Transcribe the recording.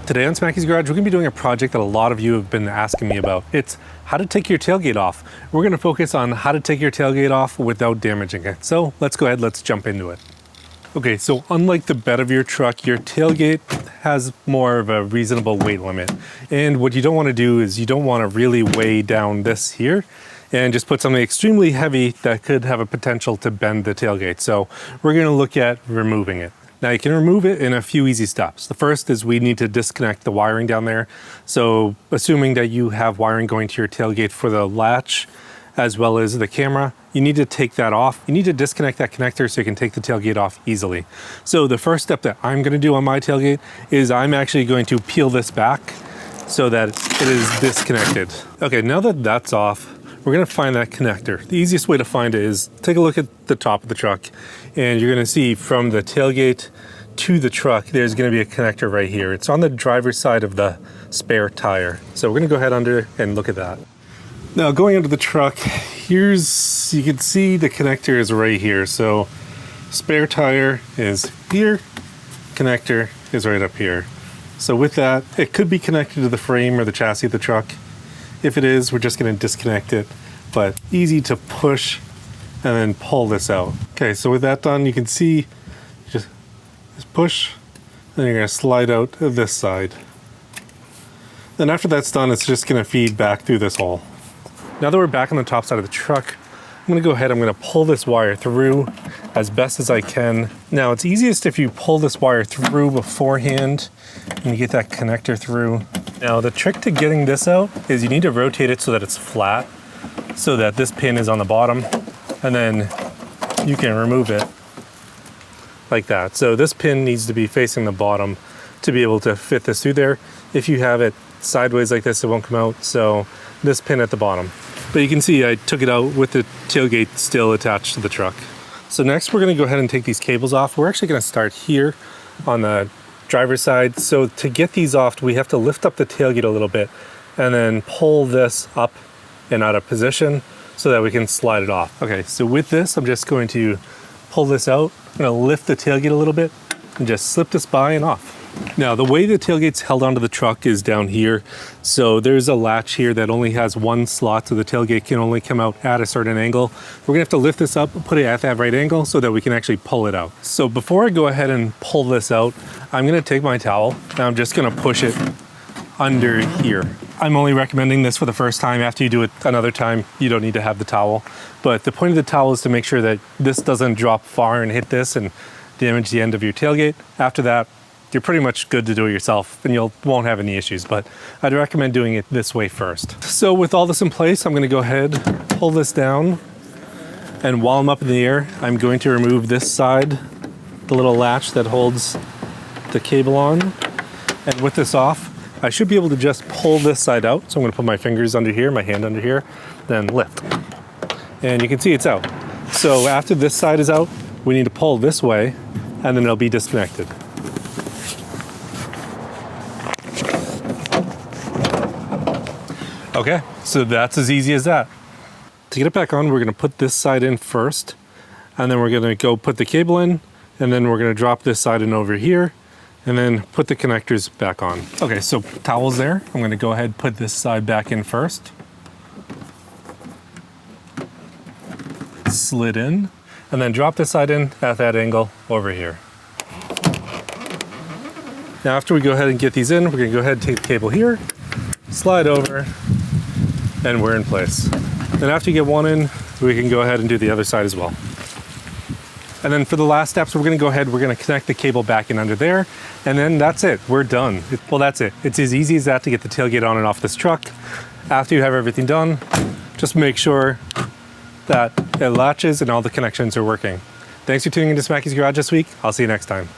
Today on Smacky's Garage, we're gonna be doing a project that a lot of you have been asking me about. It's how to take your tailgate off. We're gonna focus on how to take your tailgate off without damaging it. So let's go ahead, let's jump into it. Okay, so unlike the bed of your truck, your tailgate has more of a reasonable weight limit. And what you don't wanna do is you don't wanna really weigh down this here and just put something extremely heavy that could have a potential to bend the tailgate. So we're gonna look at removing it. Now you can remove it in a few easy steps. The first is we need to disconnect the wiring down there. So assuming that you have wiring going to your tailgate for the latch as well as the camera, you need to take that off. You need to disconnect that connector so you can take the tailgate off easily. So the first step that I'm gonna do on my tailgate is I'm actually going to peel this back so that it is disconnected. Okay, now that that's off, we're gonna find that connector. The easiest way to find it is take a look at the top of the truck and you're gonna see from the tailgate to the truck, there's gonna be a connector right here. It's on the driver's side of the spare tire. So we're gonna go ahead under and look at that. Now going under the truck, you can see the connector is right here. So spare tire is here, connector is right up here. So with that, it could be connected to the frame or the chassis of the truck. If it is, we're just gonna disconnect it, but easy to push and then pull this out. Okay, so with that done, you can see, just push, then you're gonna slide out this side. Then after that's done, it's just gonna feed back through this hole. Now that we're back on the top side of the truck, I'm gonna go ahead, I'm gonna pull this wire through as best as I can. Now it's easiest if you pull this wire through beforehand and you get that connector through. Now the trick to getting this out is you need to rotate it so that it's flat, so that this pin is on the bottom, and then you can remove it like that. So this pin needs to be facing the bottom to be able to fit this through there. If you have it sideways like this, it won't come out. So this pin at the bottom. But you can see I took it out with the tailgate still attached to the truck. So next we're gonna go ahead and take these cables off. We're actually gonna start here on the driver's side. So to get these off, we have to lift up the tailgate a little bit and then pull this up and out of position so that we can slide it off. Okay, so with this, I'm just going to pull this out. I'm gonna lift the tailgate a little bit and just slip this by and off. Now, the way the tailgate's held onto the truck is down here. So there's a latch here that only has one slot, so the tailgate can only come out at a certain angle. We're gonna have to lift this up, put it at that right angle so that we can actually pull it out. So before I go ahead and pull this out, I'm gonna take my towel and I'm just gonna push it under here. I'm only recommending this for the first time. After you do it another time, you don't need to have the towel. But the point of the towel is to make sure that this doesn't drop far and hit this and damage the end of your tailgate. After that, you're pretty much good to do it yourself and you won't have any issues, but I'd recommend doing it this way first. So with all this in place, I'm gonna go ahead, pull this down, and while I'm up in the air, I'm going to remove this side, the little latch that holds the cable on. And with this off, I should be able to just pull this side out. So I'm gonna put my fingers under here, my hand under here, then lift. And you can see it's out. So after this side is out, we need to pull this way and then it'll be disconnected. Okay, so that's as easy as that. To get it back on, we're gonna put this side in first, and then we're gonna go put the cable in, and then we're gonna drop this side in over here, and then put the connectors back on. Okay, so towel's there. I'm gonna go ahead and put this side back in first. Slid in, and then drop this side in at that angle over here. Now after we go ahead and get these in, we're gonna go ahead and take the cable here, slide over, and we're in place. Then after you get one in, we can go ahead and do the other side as well. And then for the last steps, we're gonna go ahead, we're gonna connect the cable back in under there, and then that's it, we're done. Well, that's it. It's as easy as that to get the tailgate on and off this truck. After you have everything done, just make sure that it latches and all the connections are working. Thanks for tuning into Smacky's Garage this week. I'll see you next time.